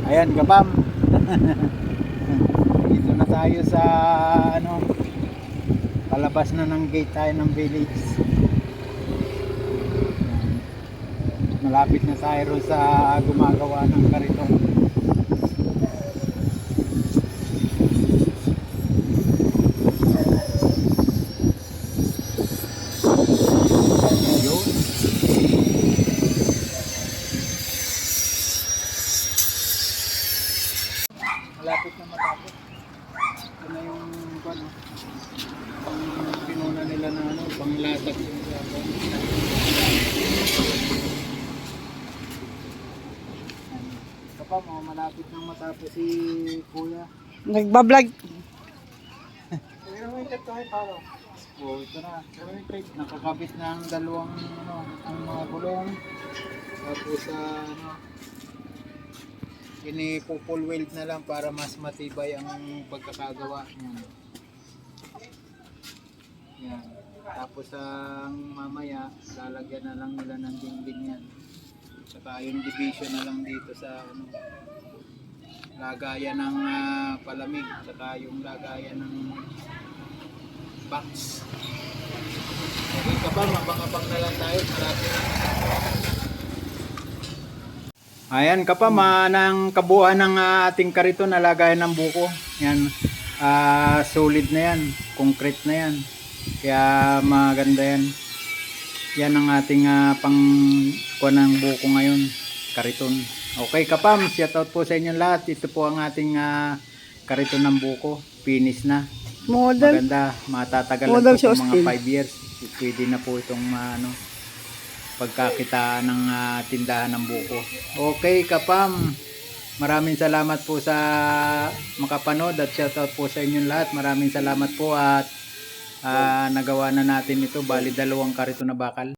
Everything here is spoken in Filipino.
Ayan, Kapam. Dito na tayo sa ano, palabas na ng gate tayo ng village. Malapit na tayo ron sa gumagawa ng kariton. Yun. Malapit na matapos. Ito na yung ano, yung pinuna nila na ano, panglatag yung Kapam, malapit nang matapos si Kuya. Nagbablog. Pero may ito tayo paro. Oh, ito na. Pero may tape. Nakakabit na ang dalawang ano, ang mga gulong. Tapos ano, ini-full weld na lang para mas matibay ang pagkakagawa niyan. Yan. Tapos ang mamaya, lalagyan na lang nila ng dingding yan. Saka yung division na lang dito sa ano, lagayan ng palamig, saka yung lagayan ng box. Okay ka ba? Mabang-abang na lang tayo. Marami na. Ayan ka pa, ng kabuuan ng ating kariton na lagayan ng buko. Yan, solid na yan, concrete na yan. Kaya maganda yan. Yan ang ating pangkuha ng buko ngayon, kariton. Okay Kapam, shoutout po sa inyong lahat. Ito po ang ating kariton ng buko. Finish na. Model. Maganda, matatagalan Model po siya, mga Austin. 5 years. Pwede na po itong ano, pagkakitaan ng tindahan ng buko. Okay Kapam, maraming salamat po sa makapanood at shoutout po sa inyong lahat. Maraming salamat po at nagawa na natin ito. Bali 2 kariton na bakal.